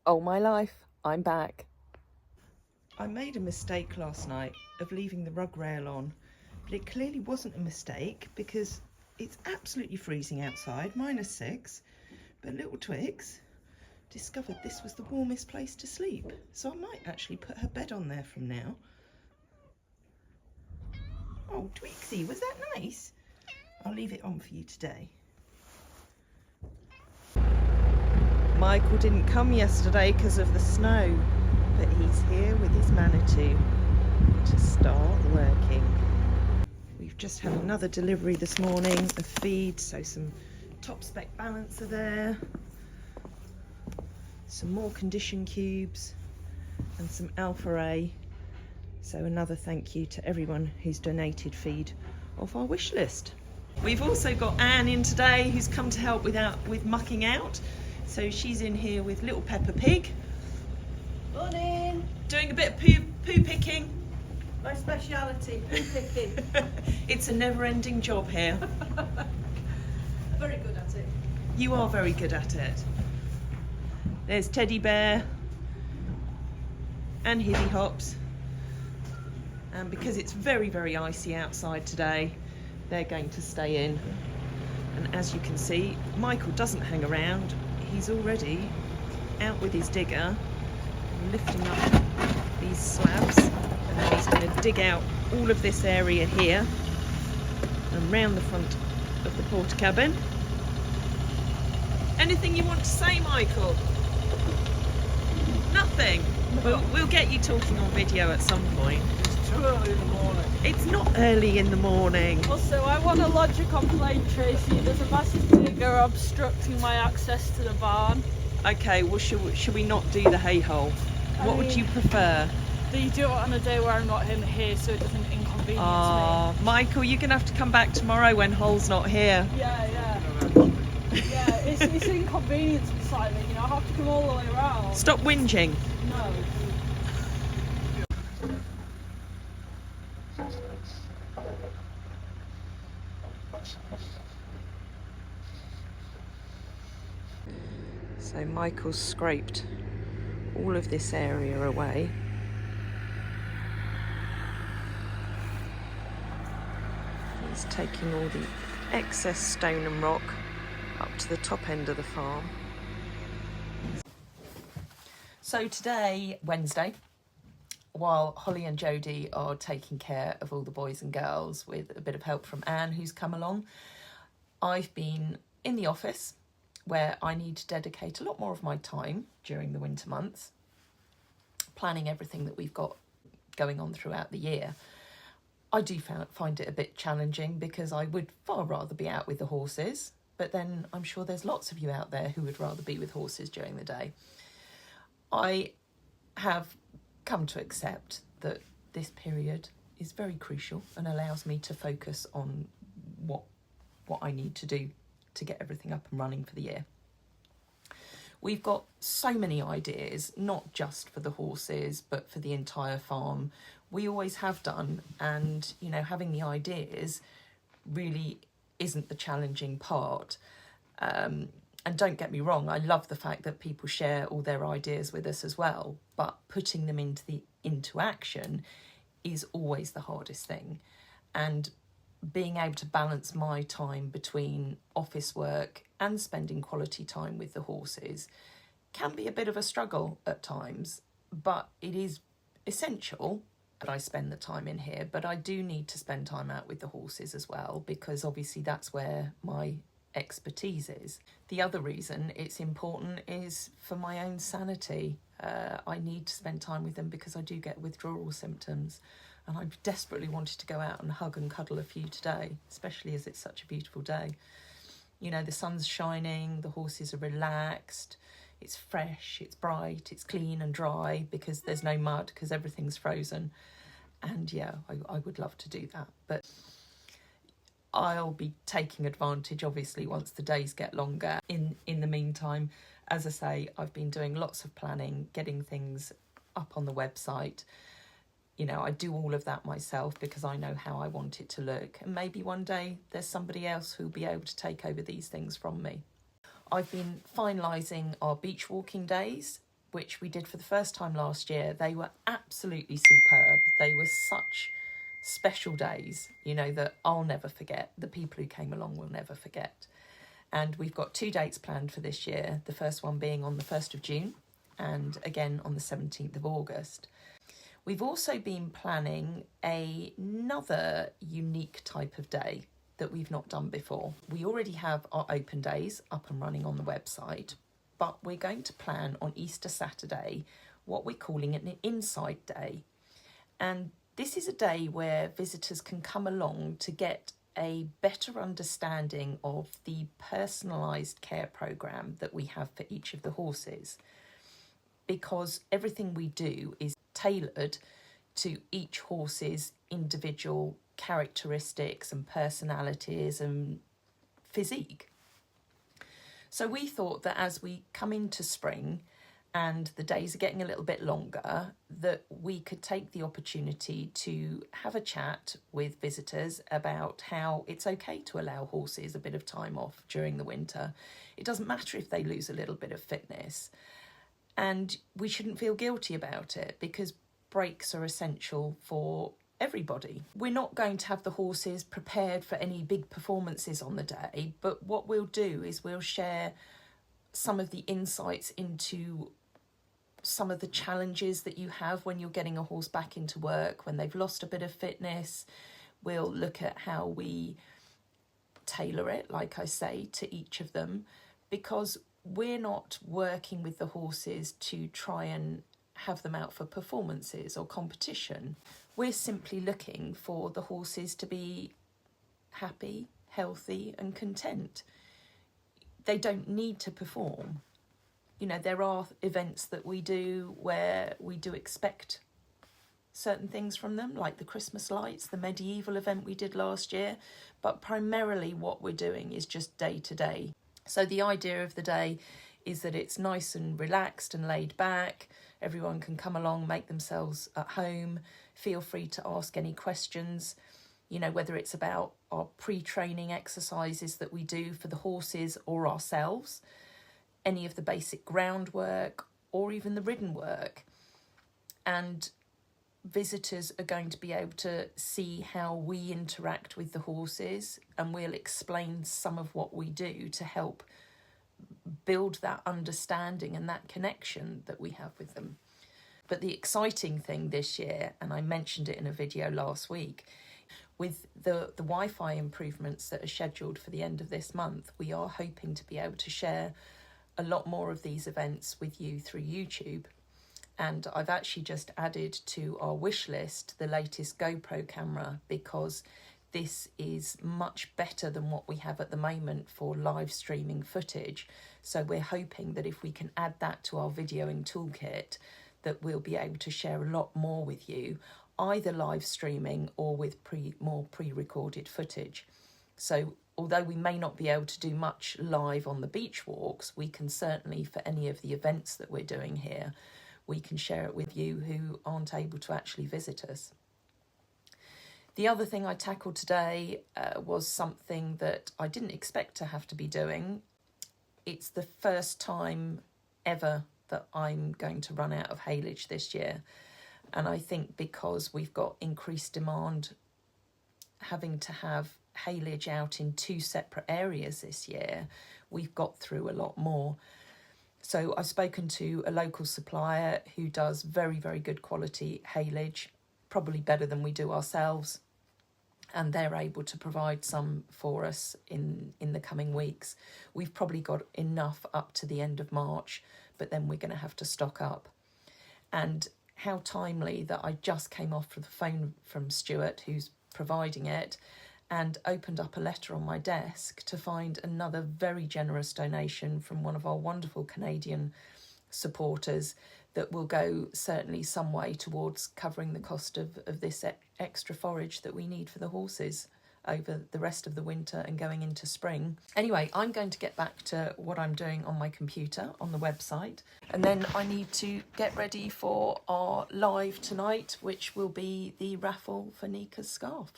Oh my life, I'm back. I made a mistake last night of leaving the rug rail on, but it clearly wasn't a mistake because it's absolutely freezing outside, -6, but little Twix discovered this was the warmest place to sleep, so I might actually put her bed on there from now. Oh, Twixie, was that nice? I'll leave it on for you today. Michael didn't come yesterday because of the snow, but he's here with his Manitou to start working. We've just had another delivery this morning of feed, so some top spec balancer there, some more condition cubes and some Alpha A. So another thank you to everyone who's donated feed off our wish list. We've also got Anne in today who's come to help with mucking out. So she's in here with little Peppa Pig. Morning. Doing a bit of poo picking. My speciality, poo picking. It's a never-ending job here. Very good at it. You are very good at it. There's Teddy Bear and Hippie Hops. And because it's very, very icy outside today, they're going to stay in. And as you can see, Michael doesn't hang around. He's already out with his digger, lifting up these slabs, and then he's going to dig out all of this area here and round the front of the porta cabin. Anything you want to say, Michael? Nothing? No. We'll get you talking on video at some point. It's too early in the morning. It's not early in the morning. Also, I want to lodge a complaint, Tracy. There's a massive digger obstructing my access to the barn. Okay, well, should we not do the hay-hole? What would you prefer? Do you do it on a day where I'm not in here so it doesn't inconvenience me? Michael, you're going to have to come back tomorrow when Hull's not here. Yeah. Yeah, it's inconveniencing slightly, you know, I have to come all the way around. Stop whinging. No. So Michael's scraped all of this area away. He's taking all the excess stone and rock up to the top end of the farm. So today, Wednesday, while Holly and Jodie are taking care of all the boys and girls with a bit of help from Anne, who's come along, I've been in the office where I need to dedicate a lot more of my time during the winter months, planning everything that we've got going on throughout the year. I do find it a bit challenging because I would far rather be out with the horses, but then I'm sure there's lots of you out there who would rather be with horses during the day. I have come to accept that this period is very crucial and allows me to focus on what I need to do to get everything up and running for the year. We've got so many ideas, not just for the horses, but for the entire farm. We always have done, and you know, having the ideas really isn't the challenging part. And don't get me wrong, I love the fact that people share all their ideas with us as well, but putting them into action is always the hardest thing. And being able to balance my time between office work and spending quality time with the horses can be a bit of a struggle at times, but it is essential that I spend the time in here. But I do need to spend time out with the horses as well, because obviously that's where my expertise is. The other reason it's important is for my own sanity. I need to spend time with them because I do get withdrawal symptoms, and I desperately wanted to go out and hug and cuddle a few today, especially as it's such a beautiful day. You know, the sun's shining, the horses are relaxed, it's fresh, it's bright, it's clean and dry because there's no mud because everything's frozen. And yeah, I would love to do that, but I'll be taking advantage, obviously, once the days get longer. In the meantime, as I say, I've been doing lots of planning, getting things up on the website. You know, I do all of that myself because I know how I want it to look. And maybe one day there's somebody else who'll be able to take over these things from me. I've been finalising our beach walking days, which we did for the first time last year. They were absolutely superb. They were such special days, you know, that I'll never forget. The people who came along will never forget. And we've got 2 dates planned for this year. The first one being on the 1st of June and again on the 17th of August. We've also been planning another unique type of day that we've not done before. We already have our open days up and running on the website, but we're going to plan on Easter Saturday what we're calling an inside day. And this is a day where visitors can come along to get a better understanding of the personalised care programme that we have for each of the horses, because everything we do is tailored to each horse's individual characteristics and personalities and physique. So we thought that as we come into spring and the days are getting a little bit longer, that we could take the opportunity to have a chat with visitors about how it's okay to allow horses a bit of time off during the winter. It doesn't matter if they lose a little bit of fitness, and we shouldn't feel guilty about it because breaks are essential for everybody. We're not going to have the horses prepared for any big performances on the day, but what we'll do is we'll share some of the insights into some of the challenges that you have when you're getting a horse back into work, when they've lost a bit of fitness. We'll look at how we tailor it, like I say, to each of them, because we're not working with the horses to try and have them out for performances or competition. We're simply looking for the horses to be happy, healthy and content. They don't need to perform. You know, there are events that we do where we do expect certain things from them, like the Christmas lights, the medieval event we did last year, but primarily what we're doing is just day to day. So the idea of the day is that it's nice and relaxed and laid back. Everyone can come along, make themselves at home, feel free to ask any questions, you know, whether it's about our pre-training exercises that we do for the horses or ourselves, any of the basic groundwork or even the ridden work. And visitors are going to be able to see how we interact with the horses, and we'll explain some of what we do to help build that understanding and that connection that we have with them. But the exciting thing this year, and I mentioned it in a video last week, with the Wi-Fi improvements that are scheduled for the end of this month, we are hoping to be able to share a lot more of these events with you through YouTube. And I've actually just added to our wish list the latest GoPro camera, because this is much better than what we have at the moment for live streaming footage. So we're hoping that if we can add that to our videoing toolkit, that we'll be able to share a lot more with you, either live streaming or with more pre-recorded footage. So although we may not be able to do much live on the beach walks, we can certainly, for any of the events that we're doing here, we can share it with you who aren't able to actually visit us. The other thing I tackled today was something that I didn't expect to have to be doing. It's the first time ever that I'm going to run out of haylage this year. And I think because we've got increased demand, having to have haylage out in 2 separate areas this year, we've got through a lot more. So I've spoken to a local supplier who does very, very good quality haylage, probably better than we do ourselves. And they're able to provide some for us in the coming weeks. We've probably got enough up to the end of March, but then we're going to have to stock up. And how timely that I just came off the phone from Stuart, who's providing it, and opened up a letter on my desk to find another very generous donation from one of our wonderful Canadian supporters that will go certainly some way towards covering the cost of this extra forage that we need for the horses over the rest of the winter and going into spring. Anyway, I'm going to get back to what I'm doing on my computer on the website, and then I need to get ready for our live tonight, which will be the raffle for Nika's scarf.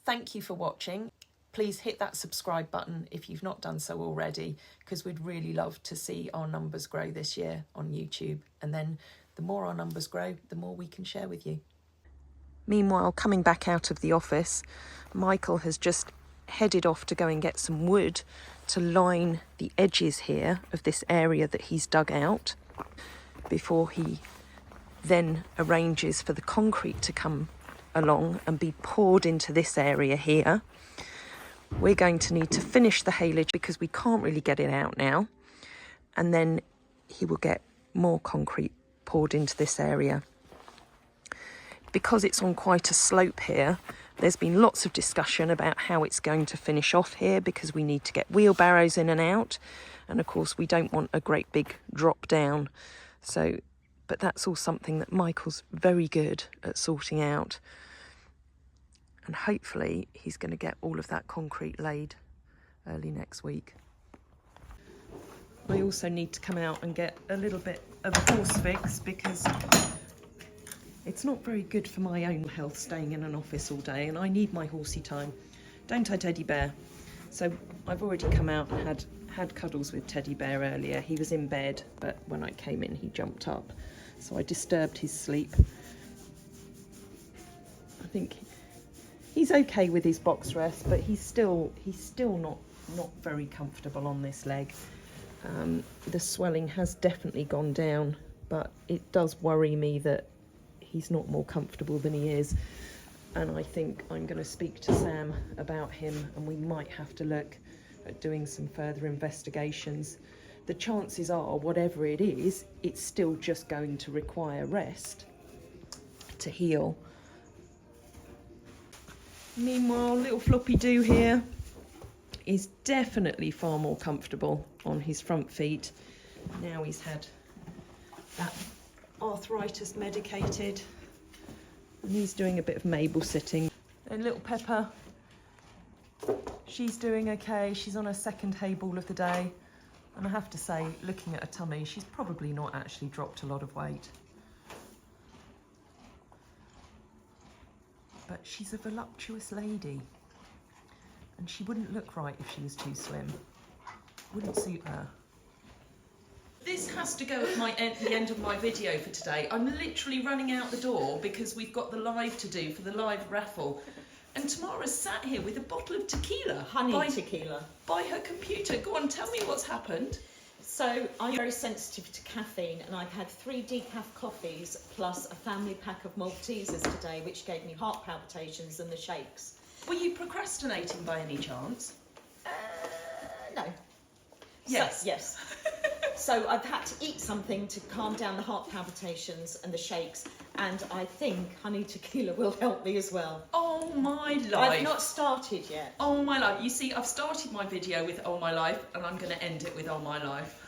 Thank you for watching. please hit that subscribe button if you've not done so already, because we'd really love to see our numbers grow this year on YouTube. And then the more our numbers grow, the more we can share with you. Meanwhile, coming back out of the office, Michael has just headed off to go and get some wood to line the edges here of this area that he's dug out before he then arranges for the concrete to come along and be poured into this area here. We're going to need to finish the haylage because we can't really get it out now, and then he will get more concrete poured into this area. Because it's on quite a slope here, there's been lots of discussion about how it's going to finish off here, because we need to get wheelbarrows in and out, and of course we don't want a great big drop down. So, but that's all something that Michael's very good at sorting out, and hopefully he's going to get all of that concrete laid early next week. I also need to come out and get a little bit of a horse fix, because it's not very good for my own health staying in an office all day, and I need my horsey time. Don't I, Teddy Bear? So I've already come out and had cuddles with Teddy Bear earlier. He was in bed, but when I came in he jumped up, so I disturbed his sleep. I think he's okay with his box rest, but he's still not very comfortable on this leg. The swelling has definitely gone down, but it does worry me that he's not more comfortable than he is, and I think I'm going to speak to Sam about him, and we might have to look at doing some further investigations. The chances are, whatever it is, it's still just going to require rest to heal. Meanwhile, little Floppy Doo here is definitely far more comfortable on his front feet. Now he's had that arthritis medicated, and he's doing a bit of Mabel sitting. And little Pepper, she's doing okay. She's on her second hay ball of the day, and I have to say, looking at her tummy, she's probably not actually dropped a lot of weight, but she's a voluptuous lady, and she wouldn't look right if she was too slim. Wouldn't suit her. This has to go at the end of my video for today. I'm literally running out the door because we've got the live to do for the live raffle. And Tamara's sat here with a bottle of tequila. Tequila. By her computer. Go on, tell me what's happened. So I'm very sensitive to caffeine, and I've had 3 decaf coffees plus a family pack of Maltesers today, which gave me heart palpitations and the shakes. Were you procrastinating by any chance? No. Yes. So, yes. So I've had to eat something to calm down the heart palpitations and the shakes, and I think honey tequila will help me as well. Oh my life. I've not started yet. Oh my life. You see, I've started my video with Oh My Life, and I'm going to end it with Oh My Life.